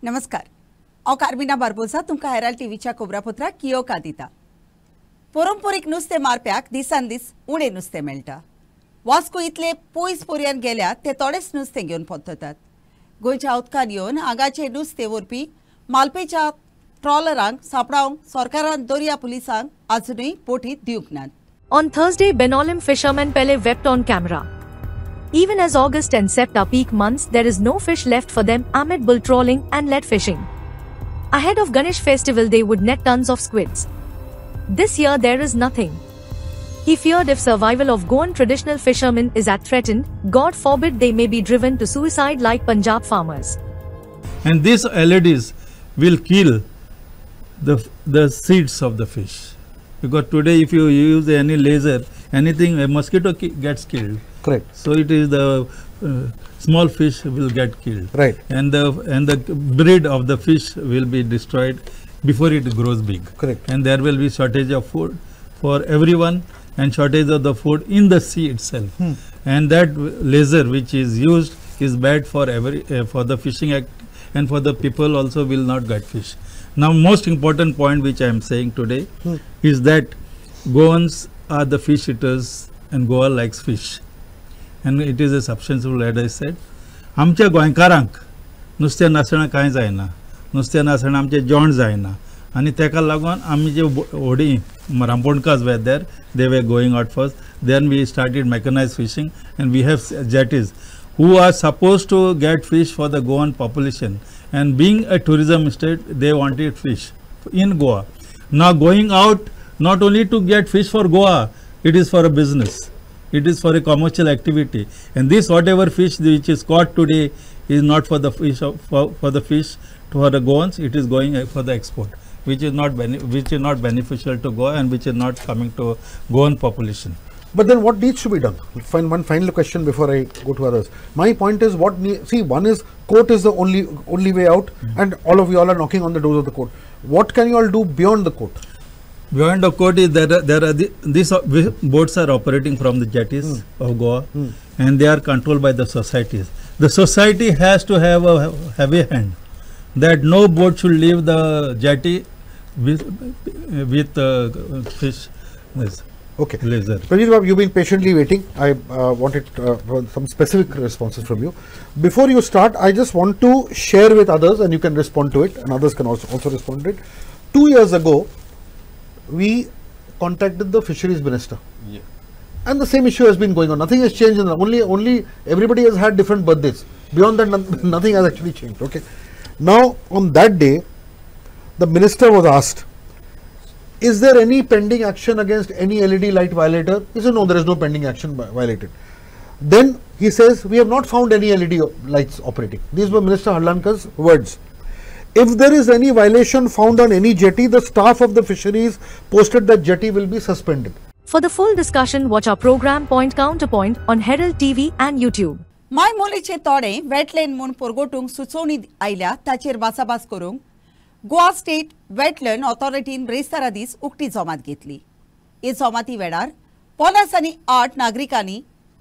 नमस्कार हांव कार्मिना बारबोसा तुमकां हेराल्ड टीव्हीच्या कोबरापुत्राक कियोक दिता। परंपरीक नुस्तें मारप्याक दिसान दीस उणें नुस्तें मेळटा। वास्को इतले पयस पर्यंत गेल्यात ते थोडेच नुस्तें घेवन पोत्ततात। गोंयच्या उदकान येवन हांगाचें नुस्तें व्हरपी मालपेच्या ट्रॉलरांक सांपडावंक सरकारान दर्या पुलिसांक अजुनूय बोटी दिवंक नात। On Thursday, Benaulim fishermen Pele wept on camera. Even as August and Sept are peak months, there is no fish left for them amid bull trawling and lead fishing. Ahead of Ganesh festival, they would net tons of squids. This year, there is nothing. He feared if survival of Goan traditional fishermen is at threatened, God forbid they may be driven to suicide like Punjab farmers. And these LEDs will kill the seeds of the fish. Because today if you use any laser, anything, a mosquito gets killed. Correct. So it is the small fish will get killed. Right. And the breed of the fish will be destroyed before it grows big. Correct. And there will be shortage of food for everyone and shortage of the food in the sea itself. And that laser which is used is bad for for the fishing act, and for the people also will not get fish. Now most important point which I am saying today is that Goans are the fish eaters and Goa likes fish. And it is a substantial, as I said. आमच्या गोंयकारांक नुस्तें नासणें कांय जायना, नुस्तें नासणें आमचें जेवण जायना, आनी तेका लागून आमी जे व्हडी रांपोणकास were there, they were going out first. Then we started mechanized fishing, and we have jetties who are supposed to get fish for the Goan population. And being a tourism state, they wanted fish in Goa. Now going out not only to get fish for Goa, it is for a business. It is for a commercial activity. And this whatever fish which is caught today is not for the fish for the fish for the Goans. It is going for the export, which is not beneficial to Goa and which is not coming to Goan population. But then what needs to be done? One final question before I go to others. My point is one is court is the only way out, and all of you all are knocking on the doors of the court. What can you all do beyond the court? Beyond the court is these boats are operating from the jetties of Goa, and they are controlled by the societies. The society has to have a heavy hand that no boat should leave the jetty with fish. Okay. Laser. Pradeep Babu, you've been patiently waiting. I wanted some specific responses from you. Before you start, I just want to share with others, and you can respond to it, and others can also respond to it. 2 years ago, we contacted the fisheries minister. Yeah. And the same issue has been going on. Nothing has changed. Only everybody has had different birthdays. Beyond that, nothing has actually changed. Okay. Now, on that day, the minister was asked, is there any pending action against any LED light violator? He said, no, there is no pending action violated. Then he says, we have not found any LED lights operating. These were Minister Harlankar's words. If there is any violation found on any jetty, the staff of the fisheries posted that jetty will be suspended. For the full discussion, watch our program Point Counterpoint on Herald TV and YouTube. माय मोलेचे तोडे wetland म्हूण परगोटूंक सुचोवणी आयल्या ताचेर भासाभास करूंक गोवा स्टेट वेटलँड ऑथॉरिटीन ब्रेस्तारा दीस उक्ती जमात घेतली। हे जमाती वेळार 50 आनी 8 नागरिकांनी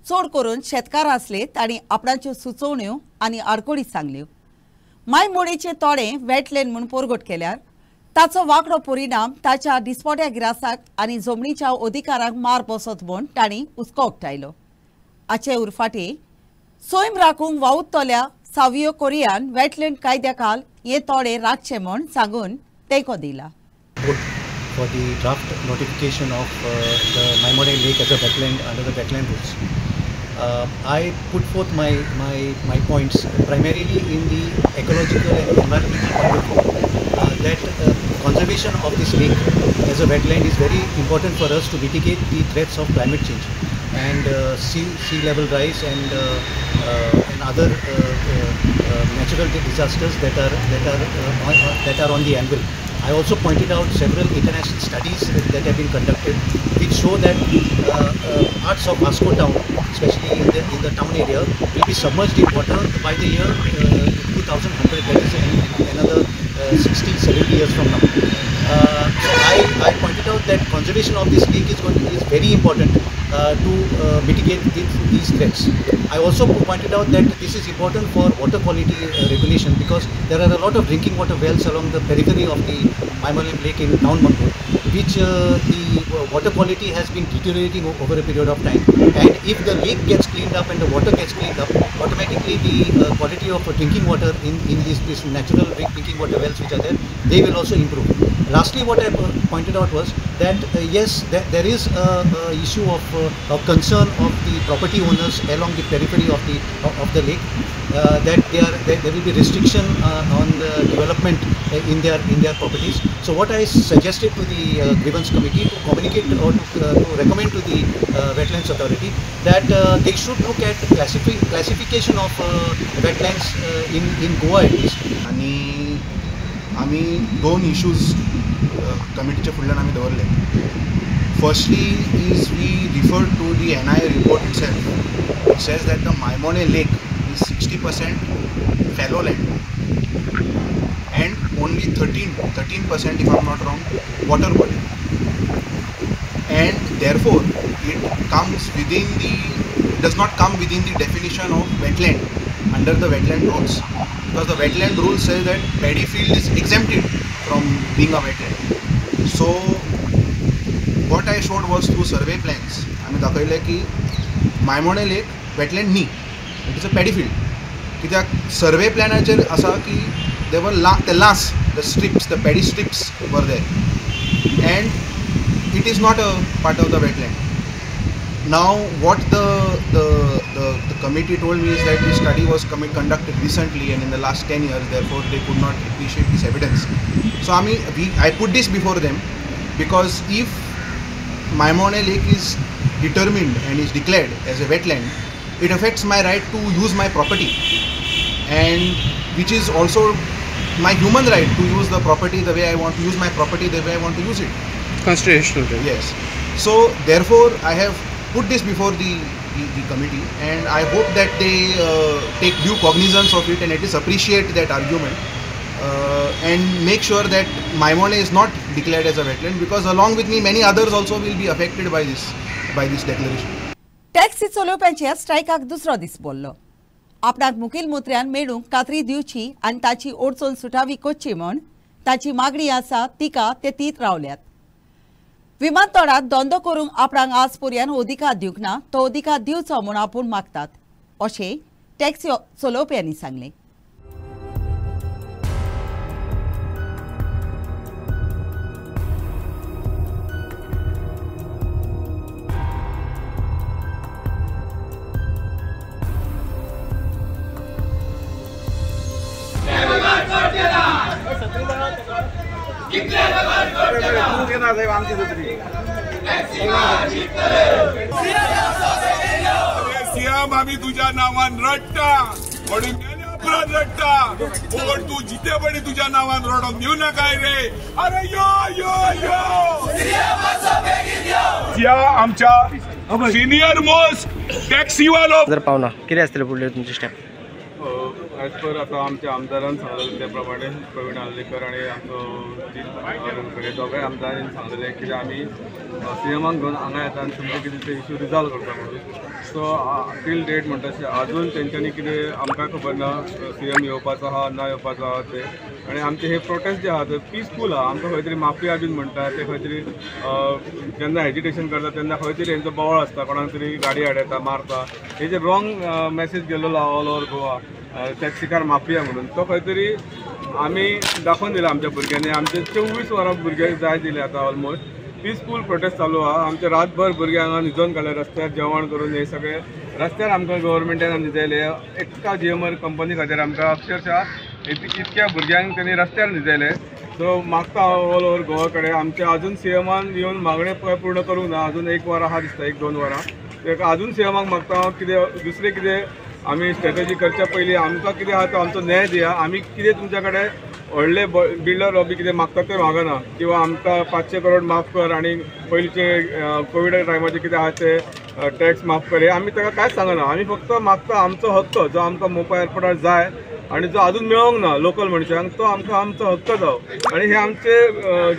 चड करून शेतकार आसले तांणी आपणाच्यो सुचोवण्यो आनी आडकोडी सांगल्यो। माय मोळेचे तोडे वेटलँड म्हूण परगट केल्यार ताचो वांकडो परिणाम ताच्या दिसपट्या गिरासाक आनी जमनीच्या अधिकारांक मार बसत म्हूण तांणी हुस्को उक्तायलो। हाचे उरफाटे सोयम राखूंक वावुरतल्या सावियो कोरियान वेटलँड कायद्याखाल हे तोडे राखचे म्हूण सांगून तेंको दिला। For the draft notification of the Maimore Lake as a wetland under the wetland rules, I put forth my points primarily in the ecological and environmental point of view, that conservation of this lake as a wetland is very important for us to mitigate the threats of climate change and sea level rise and other natural disasters that are on the anvil. I also pointed out several international studies that have been conducted which show that parts of Vasco town, especially in the town area, will be submerged in water by the year 2100, that is another 60-70 years from now. So I pointed out that conservation of this lake is very important to mitigate these threats. I also pointed out that this is important for water quality regulation, because there are a lot of drinking water wells along the periphery of the Maimonalim Lake in town Mangalore, which the water quality has been deteriorating over a period of time. And if the lake gets cleaned up and the water gets cleaned up, automatically the quality of drinking water in these natural drinking water wells which are there, they will also improve. Lastly, what I pointed out was that yes, there is a issue of concern of the property owners along the periphery of the lake, that there will be restriction on the development in their properties. So what I suggested to the grievance committee to communicate or to recommend to the wetlands authority that they should look at classification of wetlands in Goa at least. आणि आम्ही दोन issues कमिटीच्या फुडल्यान आमी दवरले. Firstly is we refer to the NIA report itself. It says that the Maimone Lake is 60% fallow land and only 13% if I am not wrong water body, and therefore it does not come within the definition of wetland under the wetland rules, because the wetland rule says that paddy field is exempted from being a wetland. So what I showed was through survey plans आम्ही दाखवले की मायमोणे lake wetland न्ही, it is a paddy field. कित्याक survey प्लॅनाचेर आसा की they were the strips, the paddy strips were there and it is not a part of the wetland. Now what the committee told me is that this study was conducted recently and in the last 10 years, therefore they could not appreciate this evidence. So I put this before them because if Maimone Lake is determined and is declared as a wetland, it affects my right to use my property, and which is also my human right to use the property the way I want to use my property, the way I want to use it. Constitutional right. Yes. So therefore I have put this before the committee, and I hope that they take due cognizance of it and at least appreciate that argument, and make sure that Maimone is not declared as a wetland, because along with me many others also will be affected by this declaration. Taxi चलोवप्यांच्या स्ट्रायकाक दुसरो दीस बोल्लो. आपणाक मुखेल मंत्र्यान मेळूंक कात्री दिवची आनी ताची ओडचोन सुटावी कोच्ची म्हण ताची मागणी आसा तिका ते तीत रावल्यात. विमानतळात धंदो करूंक आपणाक आज पर्यान अधिकार दिवंक ना, तो अधिकार दिवचो म्हूण आपूण मागतात अशें टॅक्सी चलोवप्यांनी सांगलें. सीएम आम्ही तुझ्या नावान रडटा म्हणून गेल्या अपराध रडटा, पण तू जिते पडी तुझ्या नावान रडोंक दिव नकाय रे. अरे यो यो यो या आमच्या सिनियर मोस्ट टॅक्सीवालो जर पावना कितें आसतलें फुडले तुमचे स्टेप? एज पर आता आमच्या आमदारान सांगलें त्या प्रमाणे प्रवीण आर्लेकर आणि आमचो दोगांय आमदारांनी सांगलें की आमी सीएमाक घेवन हांगा येता आनी तुमचे कितें ते इश्यू रिजॉल्व करता म्हणून. सो टील डेट म्हणटा अजून तेंच्यांनी कितें आमकां खबर ना सीएम येवपाचो आहा ना येवपाचो आहा ते. आनी आमचे हे प्रोटेस्ट जे आहा ते पीसफूल आहा. आमकां खंय तरी माफिया बीन म्हणटा ते खंय तरी जेन्ना एजिटेशन करता तेन्ना खंय तरी हेंचो बोवाळ आसता, कोणाक तरी गाडी हाडयता मारता. हेजे रॉंग मॅसेज गेल्लो all over Goa taxi car mafia म्हणून. तो खंय तरी आमी दाखोवन दिला आमच्या भुरग्यांनी. आमचे 24 वरां भुरग्यांक जाय दिले आतां ऑलमोस्ट. पीसफूल प्रोटेस्ट चालू आहा. आमचे रातभर भुरगे हांगा न्हिदोन काडले रस्त्यार जेवण करून. हे सगळे रस्त्यार आमकां गव्हर्मेंटान न्हिदयले. एका GMR कंपनी खातीर आमकां अक्षरशः इतक्या भुरग्यांक तेणी रस्त्यार न्हिदयले. सो मागता ऑल ओवर गोवा कडेन आमचे अजून सीएमान येवन मागणे पूर्ण करूंक ना. अजून 1 वर आहा दिसता, 1-2 वरां. अजून सीएमाक मागता कितें दुसरें कितें आमी स्ट्रॅटजी करच्या पयलीं आमकां कितें आहा तो आमचो न्याय दिया. आमी कितें तुमच्या कडेन व्हडले बिल्डर बी कितें मागता तें मागना, किंवा आमकां 500 करोड माफ कर आनी पयलींचे कोविड टायमाचे कितें आहा ते टॅक्स माफ कर, हे आमी ताका कांयच सांगना. आमी फक्त मागता आमचो हक्क जो आमकां मोपा एअरपोर्टार जाय आनी जो अजून मेळोंक ना लोकल मनशांक, तो आमकां आमचो हक्क जावो. आनी हे आमचे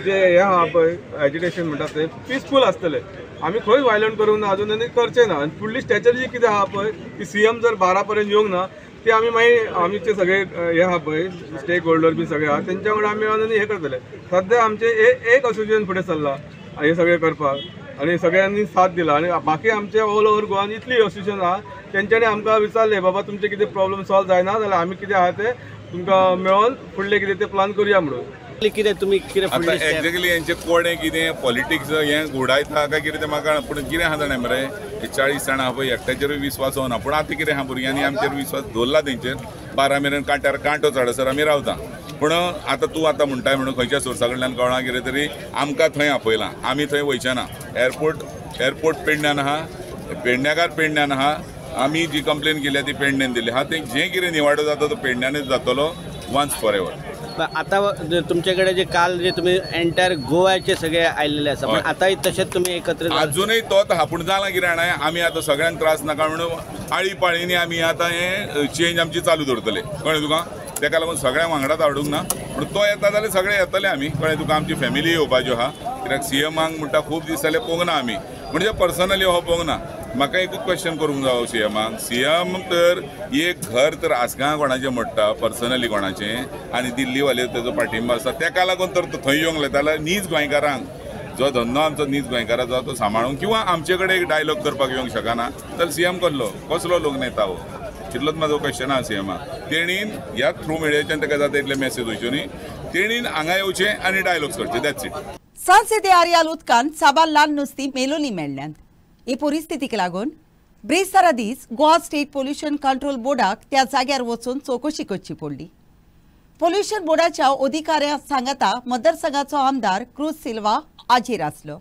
जे हे आहा पळय एजिटेशन म्हणटा ते पीसफूल आसतले. आमी खंयच वायलंट करूंक ना, अजून करचें ना. आनी फुडली स्ट्रॅटजी कितें आहा पळय ती सीएम जर 12 पर्यंत येवंक ना ती आमी मागीर आमचे सगळे हे आहा पळय स्टेक होल्डर बी सगळे आहा तेंच्या वांगडा आमी मेळून हे करतले. सद्या आमचे एक असोसिएशन फुडें चल्ला हे सगळे करपाक आनी सगळ्यांनी साथ दिला आनी बाकी आमचे ऑल ओव्हर गोवान इतली असोसिएशन आहा तेंच्यांनी आमकां विचारले बाबा तुमचे कितें प्रॉब्लम सॉल्व जायना जाल्यार आमी कितें आहा ते तुमकां मेळोन फुडले कितें ते प्लान करुया म्हणून. कितें तुमी कितें आता एक्झॅक्टली यांचे कोणे कितें पॉलिटिक्स हे घोडायता काय कितें ते म्हाका पूण कितें आहा जाणा मरे 40 जाणां आहा पळय एकट्याचेरूय विस्वास होना पूण आतां कितें आहा भुरग्यांनी आमचेर विस्वास दवरला तेंचेर 12 मेरेन कांट्यार कांटो चडसर आमी रावता. पूण आतां तूं आतां म्हणटाय म्हणून खंयच्या सोर्सा कडल्यान कळना कितें तरी आमकां थंय आपयलां आमी थंय वयचे ना. एअरपोर्ट पेडण्यान आहा पेडण्याकार पेडण्यान आहा आमी जी कंप्लेन केल्या ती पेडण्यान दिली आहा ते जें कितें निवाडो जाता तो पेडण्यानच जातलो वन्स फॉर एवर. आता तुमच्याकडे जे काल जे तुम्ही एंटायर गोव्याचे सगळे आयलेले आसा पण आतांय तशेंच तुम्ही एकत्र अजूनय तोच आहा पूण जालां कितें जाणां आमी आतां सगळ्यांक त्रास नाका म्हणून आळी पाळींनी आमी आतां हे चेंज आमची चालू दवरतले कळ्ळें तुका. तेका लागून सगळ्यांक वांगडाच हाडूंक ना पूण तो येता जाल्यार सगळे येतले आमी कळ्ळें तुका. आमची फॅमिली येवपाच्यो आहा कित्याक सीएमांक म्हणटा खूब दीस जाले पळोवंक ना आमी म्हणजे पर्सनली हो पळोवंक ना. म्हाका एकूच क्वेश्चन करूंक जाय सीएमांक सीएम तर एक घर तर आसगां कोणाचें मोडटा पर्सनली कोणाचें आनी दिल्लीवाले तेजो पाठिंबा आसा तेका लागून तर तो थंय येवंक जाल्यार नीज गोंयकारांक जो धंदो आमचो नीज गोंयकाराचो तो सांबाळूंक किंवा आमचे कडेन एक डायलॉग करपाक येवंक शकना तर सीएम कसलो लोक नेता हो चितलोच म्हाजो क्वेश्चन आहा सीएमाक. तेणीन ह्या थ्रू मिडियाच्यान ताका जाता इतले मेसेज वयच्यो न्ही तेणीन हांगा येवचें आनी डायलॉग्स करचे दॅट्स इट. सांचे आरियाल उदकान साबार ल्हान नुस्तीं मेलोली मेळ्ळ्यांत. हे परिस्थितीक लागून ब्रेस्तारा दीस गोवा स्टेट पोल्युशन कंट्रोल बोर्डाक त्या जाग्यार वचून चौकशी करची पडली. पोल्युशन बोर्डाच्या अधिकाऱ्यां सांगता मतदारसंघाचो आमदार क्रूज सिल्वा हाजीर आसलो.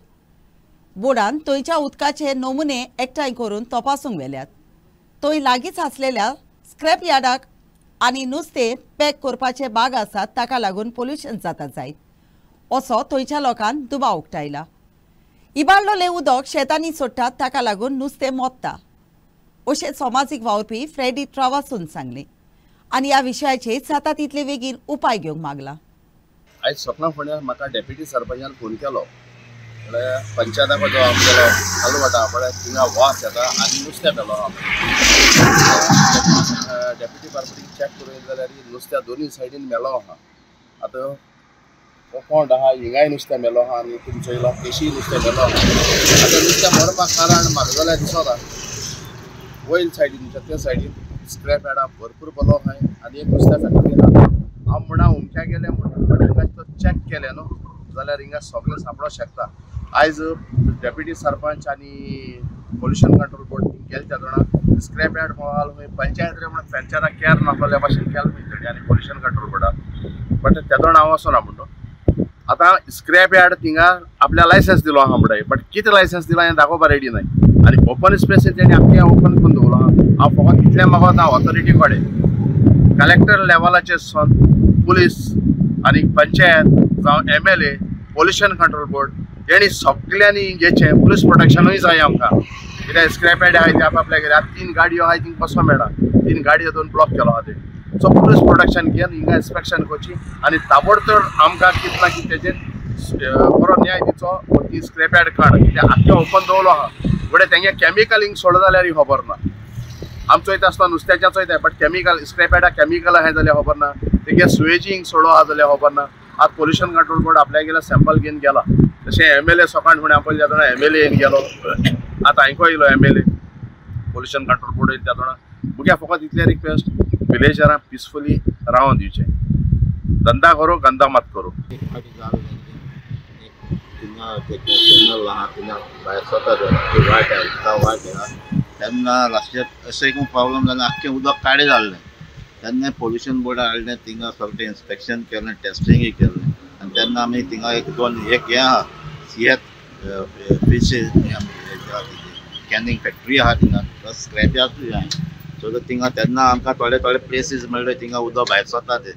बोर्डान थंयच्या उदकाचे नमुने एकठांय करून तपासूंक व्हेल्यात. थंय लागींच आसलेल्या स्क्रॅप यार्डाक आनी नुस्तें पॅक करपाचे बाग आसात ताका लागून पोल्युशन जाता जायत असो थंयच्या लोकांक दुबाव उक्तायला. इबाडलोलें उदक शेतांनी सोडटात ताका लागून नुस्तें मोडटा अशें समाजीक वावुरपी फ्रेडी ट्रावासून सांगलें आनी ह्या विशयाचेर जाता तितले बेगीन उपाय घेवंक मागला. आयज सकाळ फुडें म्हाका डेप्युटी सरपंचान फोन केलो म्हळ्यार पंचायताक जो आमगेलो कालवाटा म्हळ्यार थिंगा वास येता आनी नुस्तें मेलो. डेप्युटी परपटीक चॅक करून जाल्यार नुस्त्या दोनूय सायडीन मेलो आहा. आतां पोंड आहा हिंगाय नुस्तें मेलो आहा आनी तुमचो इलो केशी नुस्तें मेलो आहा. आतां नुस्तें मरपाक कारण म्हाका जाल्यार दिसता वयर सायडीन त्या सायडीन स्क्रॅप यार्डा भरपूर बलो आहाय आनी एक नुस्त्या फॅक्टरी आहा. हांव म्हणा उमक्या गेले म्हणून हिंगा तो चॅक केले न्हू जाल्यार हिंगा सगळें सापडोंक शकता. आयज डेप्युटी सरपंच आनी पोल्युशन कंट्रोल बोर्ड गेले त्या जाणां स्क्रॅप यार्ड मॉल पंचायत रे म्हणून पंचायताक केअर नासल्या भाशेन केलें तेणी आनी पोल्युशन कंट्रोल बोर्डाक बट त्या जाणां हांव वचना म्हणून. आतां स्क्रॅप यार्ड थिंगा आपल्या लायसन्स दिलो आहा म्हणटाय बट कितें लायसन्स दिला हें दाखोवपा रेडी नाय आनी ओपन स्पेसीस तेणी आमचे ओपन करून दवरलो आहा. हांव फकत इतलें मागोता ऑथॉरिटी कडेन कलेक्टर लेवलाचेर सावन पुलीस आनी पंचायत जावं MLA पोल्युशन कंट्रोल बोर्ड हेणी सगळ्यांनी घेचें. पुलीस प्रोटेक्शनूय जाय आमकां कित्याक स्क्रॅप यार्ड आहाय ते आपल्या घरा 3 गाडयो आहाय थिंगा बसोंक मेळना 3 गाडयो 2 ब्लॉक केलो आहा तेणी. सो पुलीस प्रोटेक्शन घेवन हिंगा इन्स्पेक्शन करची आनी ताबडतोब आमकां कितें ना कितें तेजेर बरो न्याय दिवचो ती स्क्रॅप यार्ड काड कित्याक आख्खें ओपन दवरलो आहा फुडें तेंगे कॅमिकल हिंग सोडलो जाल्यार खबर ना. आमचो वयता आसता नुस्त्याचेंच वयता बट कॅमिकल स्क्रॅप यार्डाक कॅमिकल आहाय जाल्यार खबर ना. तेगे सुवेजी हिंग सोडो आहा जाल्यार खबर ना. आज पोल्युशन कंट्रोल बोर्ड आपल्या गेला सॅम्पल घेवन गेला तशें MLA सकाळ फुडें पयलीं त्या जाणां MLA येवन गेलो आतां हांयको येयलो MLA पोल्युशन कंट्रोल बोर्ड येयला त्या जाणां. मुगे फकत इतलें रिक्वेस्ट विलेजरां पिसफुली रावन दिवचें. धंदा करो गंदा मत करो. तेन्ना लास्ट अशें एक प्रॉब्लम जालें आख्खें उदक काडे जाल्लें तेन्ना पोल्युशन बोर्डा हाडलें थिंगा सगळें इन्स्पेक्शन केलें टेस्टिंगूय केलें आनी तेन्ना आमी थिंगा एक हें आहा फीश कॅनिंग फॅक्टरी आहा थिंगा स्क्रॅप यार्डूय आहा. सो थिंगा तेन्ना आमकां थोडे प्लेसीस मेळ्ळे थिंगा उदक भायर सरता तें.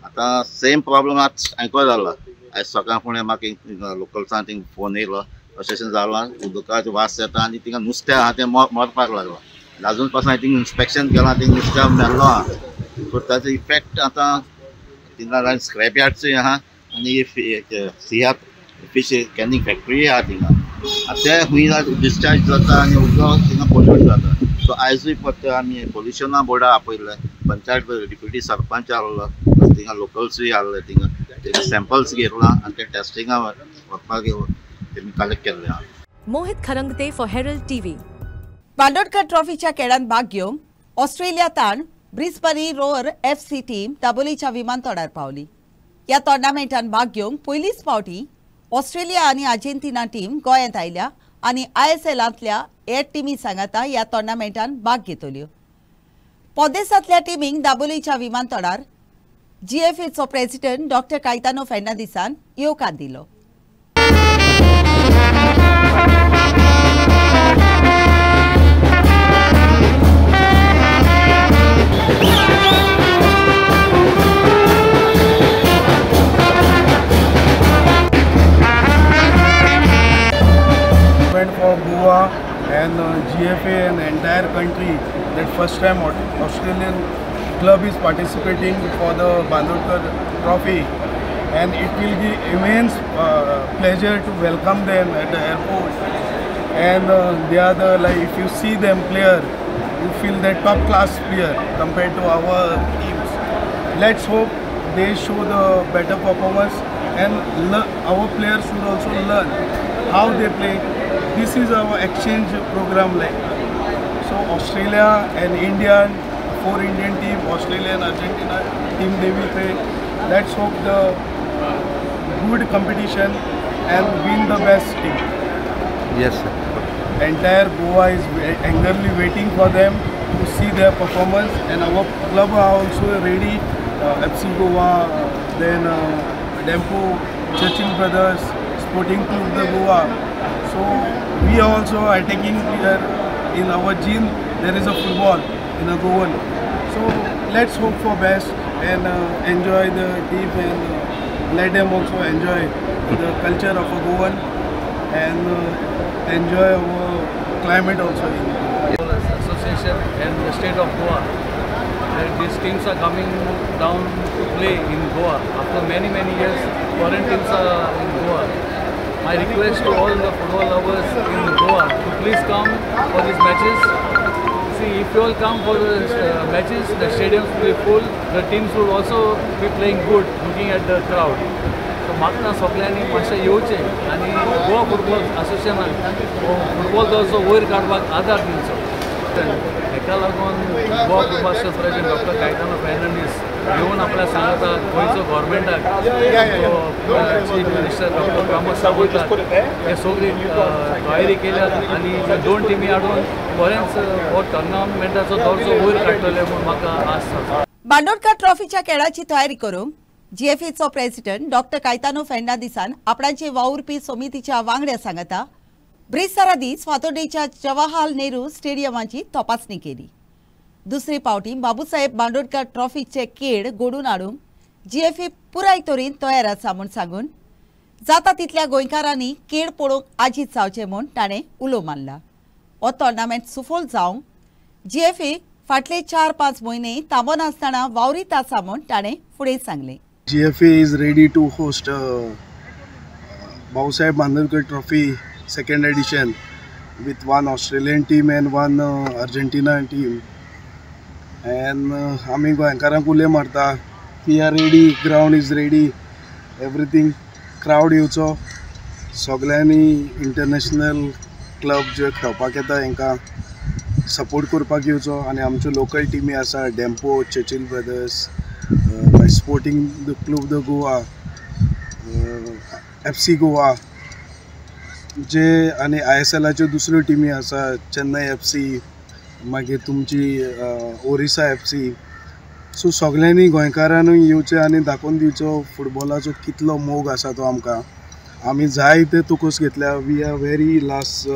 आतां सेम प्रॉब्लम आज आयको जाला. आयज सकाळ फुडें म्हाका लोकल्सां थिंग फोन येयलो अशें जालां उदकाचो वास येता आनी थिंगा नुस्तें आहा तें मरपाक लागलां. आजून पासून हांवें थिंगा इन्स्पेक्शन केलां थिंगा नुस्तें मेल्लो आहा. सो ताचो इफेक्ट आतां थिंगा स्क्रॅप यार्डसूय आहा आनी सियात फीश कॅनिंग फॅक्टरी आहा थिंगा. ते खूंय डिस्चार्ज जाता आनी उदक थिंगा पोल्यूट जाता. सो आयजूय पत्ते आमी पोल्युशना बोर्डा आपयले, पंचायत डिप्युटी सरपंच आहलो, थिंगा लोकल्सूय आहले, थिंगा सॅम्पल्स घेतला आनी ते टेस्टिंगा वचपाक तेमी कलेक्ट केल्ले आहा. Mohit Kharangte for Herald TV. Bandodkar ट्रॉफीच्या खेळांत भाग घेवंक ऑस्ट्रेलियांतान ब्रिस्बनी रोअर FC टीम दाबोलीच्या विमानतळार पावली. ह्या टोर्नामेंटात भाग घेवंक पयलीच फावटी ऑस्ट्रेलिया आनी अर्जेंटिना टीम गोंयांत आयल्या आनी ISLांतल्या 8 टिमी सांगाता ह्या टोर्नामेंटात भाग घेतल्यो. परदेसांतल्या टिमींक दाबोलीच्या विमानतळार GFAचो प्रेसिडेंट डॉ. कायतानो फेर्नांदीसान येवकार दिलो. For Goa and GFA and entire country, that first time Australian club is participating for the Bandodkar Trophy, and it will be immense pleasure to welcome them at the airport. And they are the, like, if you see them player, you feel that top class player compared to our teams. Let's hope they show the better performance, and our players should also learn how they play. This is our exchange program, like, so Australia and India, 4 Indian team, Australia and Argentina team, they will play. Let's hope the good competition and win the best team. Yes, sir. Entire Goa is eagerly waiting for them to see their performance, and our club are also ready. FC Goa, then Dempo, Churchill Brothers, Sporting Club de Goa. So we also are taking here in our gene. There is a football in a Goan. So let's hope for best and enjoy the team, and let them also enjoy the culture of a Goan, and enjoy our climate also. Association and the state of Goa, these teams are coming down to play in Goa after many years. Foreign teams are in Goa. My request to all the football lovers in Goa to please come for these matches. See, if you all come for the matches, the stadiums will be full. The teams will also be playing good, looking at the crowd. So म्हाका सगळ्यांनी मातशें येवचें आनी Goa football असोसिएशनान football जो वयर काडपाक आदार दिवचो. हेका लागून गोवा फुटबॉल प्रेसिडेंट डॉ. कायतानो फेर्नांदीस येवन आपल्याक सांगता गोंयचो गव्हर्मेंटाक, चीफ मिनिस्टर डॉ. प्रमोद सावंताक हे सगळी तयारी केल्यात आनी 2 टिमी हाडून बरेंच हो टोर्नामेंटाचो दर्जो वयर काडटले म्हूण म्हाका आस आसा. बांदोडकर ट्रॉफीच्या खेळाची तयारी करूंक GFAचो प्रेसिडेंट डॉ. कायतानो फेर्नांदीसान आपणाचे वावुरपी समितीच्या वांगड्या सांगता ब्रेस्तारा दीस फातोर्डेच्या जवाहरलाल नेहरू स्टेडियमाची तपासणी केली. दुसरी पावटी बाबूसाहेब बांदोडकर ट्रॉफीचे खेळ घडोवन हाडूंक GFA पुराय तरेन तयार आसा म्हूण सांगून जाता तितल्या गोंयकारांनी खेळ पळोवंक आजीच जावचें म्हूण ताणें उलो मारला. हो टोर्नामेंट सुफल जावंक GFA फाटले 4-5 म्हयने ताबो नासतना वावरीत आसा म्हूण ताणें फुडें सांगलें. GFA is ready to host Babusaheb Bandodkar Trophy 2nd edition with 1 Australian team and 1 Argentina team. And आमी गोंयकारांक उले मारता, we are ready, ground is ready, everything. Crowd येवचो, सगळ्यांनी इंटरनॅशनल क्लब जे खेळपाक येता हांकां सपोर्ट करपाक येवचो. आनी आमच्यो लोकल टिमी आसा, Dempo, Churchill Brothers, Sporting Club द गोवा, FC गोवा, जे आनी ISLाच्यो दुसऱ्यो टिमी आसा, चेन्नई FC, मागीर तुमची ओरिसा FC. सो सगळ्यांनी गोंयकारांनी येवचें आनी दाखोवन दिवचो फुटबॉलाचो कितलो मोग आसा तो आमकां. आमी जाय ते तुकोस घेतल्या. We are very last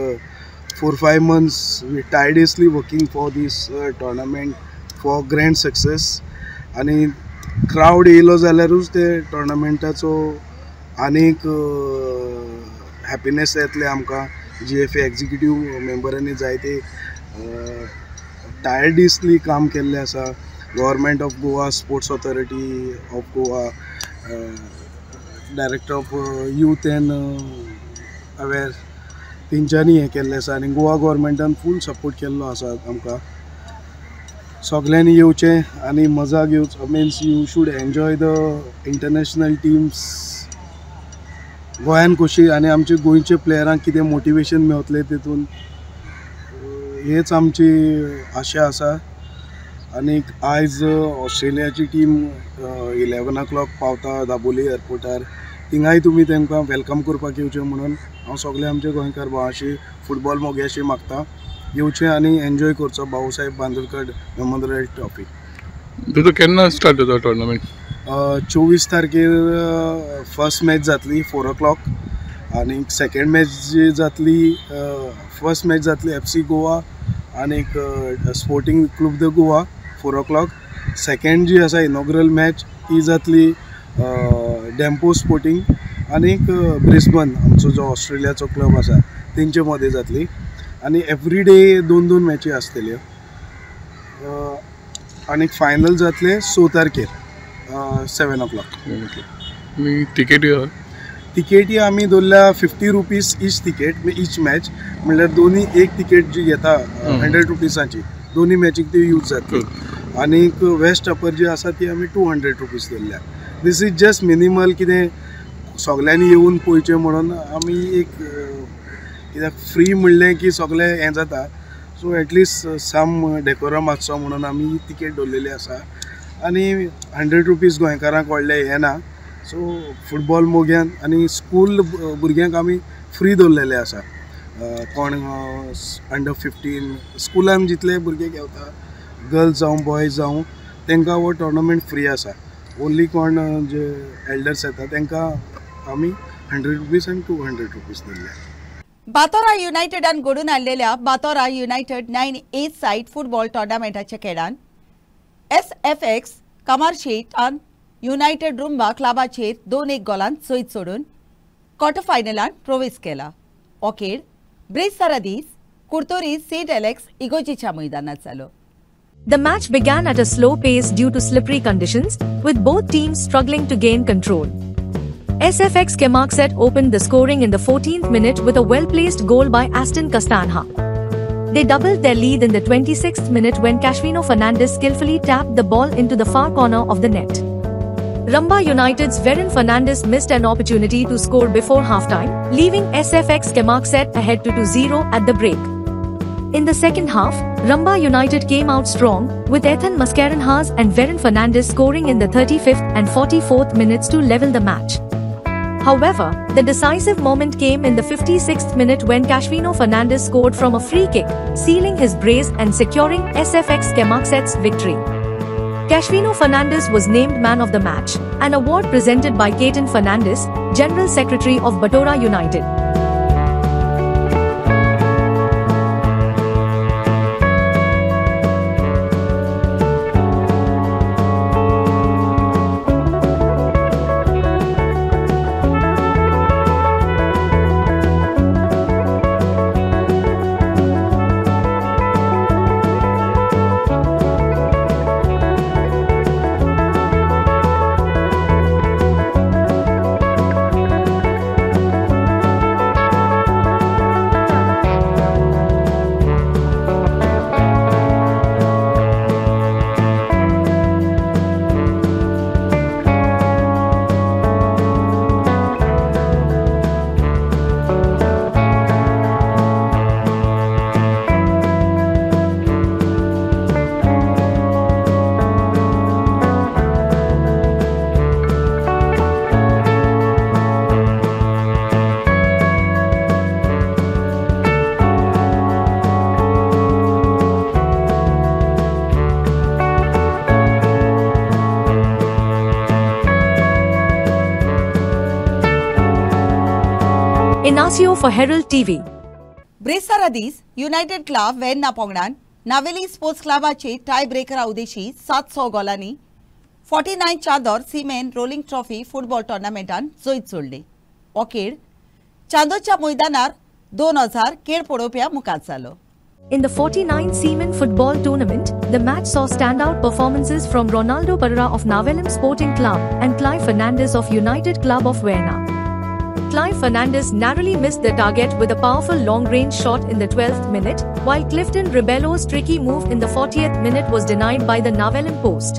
4-5 months we tirelessly working for this tournament for grand success. आनी क्राउड येयलो जाल्यारूच ते टोर्नामेंटाचो आनीक हॅपिनेस येतले आमकां. GFA एक्झिक्युटीव मेंबरांनी जायते टायर्डीसली काम केल्लें आसा. Government of Goa, sports authority of Goa, director of youth and affair, तेंच्यांनी हें केल्लें आसा आनी गोवा गव्हर्मेंटान फूल सपोर्ट केल्लो आसा आमकां. सगळ्यांनी येवचें आनी मजा घेवच. Means you should enjoy the international teams गोंयान कशी आनी आमच्या गोंयच्या प्लेयरांक कितें मोटिवेशन मेळटलें तेतून हेच आमची आशा आसा. आनीक आयज ऑस्ट्रेलियाची टीम 11 o'clock पावता दाबोली एअरपोर्टार. थिंगाय तुमी तांकां वेलकम करपाक येवचें म्हणून हांव सगळे आमचे गोंयकार भावांशी फुटबॉल मोग्याशी मागता. येवचें आनी एन्जॉय करचो बाबासाहेब बांदोडकर मेमोरियल ट्रॉफी. तुजो केन्ना स्टार्ट जाता टोर्नामेंट? 24 तारखेर फर्स्ट मॅच जातली 4 o'clock आनी सेकंड मॅच जी जातली फर्स्ट मॅच जातली FC गोवा आनीक स्पोर्टिंग क्लब द गोवा 4 o'clock. सेकंड जी आसा इनॉग्रल मॅच ती जातली डॅम्पो स्पोर्टिंग आनीक ब्रिस्बन आमचो जो ऑस्ट्रेलियाचो क्लब आसा तेंचे मदें जातली. आनी एवरी डे 2 मॅची आसतल्यो. आनीक फायनल जातले 6 तारखेर 7 o'clock. तिकेटी आमी दवरल्या 50 rupees each ticket each match म्हणल्यार दोनी एक तिकेट जी घेता 100 rupeesची दोनी मॅचीक ती यूज जातली. आनीक वेस्ट अपर जी आसा ती आमी 200 rupees दवरल्या. दीस इज जस्ट मिनिमल कितें सगळ्यांनी येवन पळोवचें म्हणून आमी एक कित्याक फ्री म्हणलें की सगळें हें जाता सो एटलिस्ट साम डेकोरम आसचो म्हणून आमी तिकेट दवरलेली आसा. आनी 100 rupees गोंयकारांक व्हडलें हें ना. सो फुटबॉल मोग्यान आनी स्कूल भुरग्यांक आमी फ्री दवरलेले आसा. कोण अंडर 15 स्कुलान जितले भुरगे घेवता गर्ल्स जावं बॉयज जावं तांकां हो टोर्नामेंट फ्री आसा. ओन्ली कोण जे एल्डर्स येता तांकां आमी 100 rupees आनी 200 rupees दवरल्या. बातोरा युनायटेडान घडून हाडलेल्या Betora United 9A side football टोर्नामेंटाच्या खेळान SFX कमारशेटान युनायटेड रुंबा क्लबाचेर 2-1 गोलान जैत सोडून क्वॉर्टर फायनलांत प्रवेश केला. हो खेळ ब्रेस्तारा दीस कुर्तोरी सेंट एलेक्स इगोर्जीच्या मैदानात जालो. The match began at a slow pace due to slippery conditions, with both teams struggling to gain control. SFX Kemakset opened the scoring in the 14th minute with a well-placed goal by Aston Castanha. They doubled their lead in the 26th minute when Cashvino Fernandes skillfully tapped the ball into the far corner of the net. Rumba United's Veron Fernandes missed an opportunity to score before halftime, leaving SFX Kemakset ahead 2-0 at the break. In the second half, Rumba United came out strong, with Ethan Mascarenhas and Veron Fernandes scoring in the 35th and 44th minutes to level the match. However, the decisive moment came in the 56th minute when Cashvino Fernandes scored from a free kick, sealing his brace and securing SFX Kemakset's victory. Cashvino Fernandes was named man of the match, an award presented by Ketan Fernandes, General Secretary of Batora United. Inacio for Herald TV. ब्रेस्तारा दीस United club Verna पोंगडान Navelim sports क्लबाचे tie breaker उद्देशी 700 गोलांनी 49 चादर सीमेन rolling trophy football टोर्नामेंटान जैत सोडले. हो खेळ चांदोच्या मैदानार 2000 खेळ पळोवप्या मुखार जालो. In the 49 Seamen Football Tournament, the match saw standout performances from Ronaldo Pereira of Navelim Sporting Club and Clive Fernandes of United Club of Verna. Clive Fernandez narrowly missed the target with a powerful long-range shot in the 12th minute, while Clifton Rebello's tricky move in the 40th minute was denied by the Navelim post.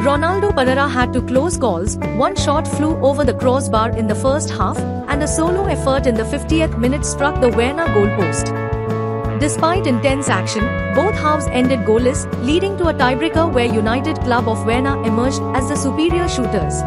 Ronaldo Pereira had to close calls. One shot flew over the crossbar in the first half, and a solo effort in the 50th minute struck the Werner goalpost. Despite intense action, both halves ended goalless, leading to a tiebreaker where United Club of Werner emerged as the superior shooters.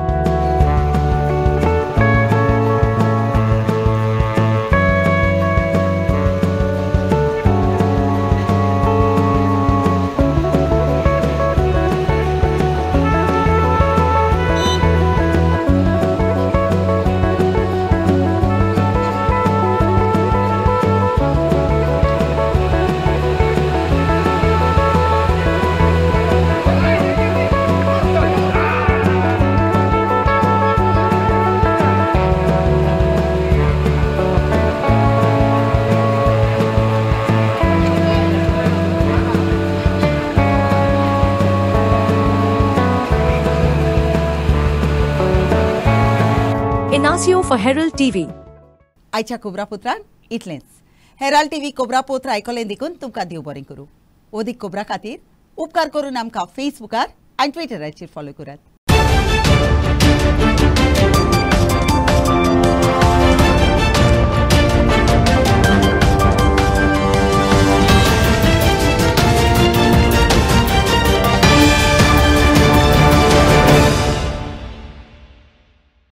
Inacio for Herald TV. आयच्या कोबरापुत्रान इतलेंच. Herald TV कोबरापुत्र आयकलें देखून तुमकां देव बरें करूं. ओदीक cobra खातीर उपकार करून आमकां फेसबुकार आनी ट्विटराचेर फॉलो करात.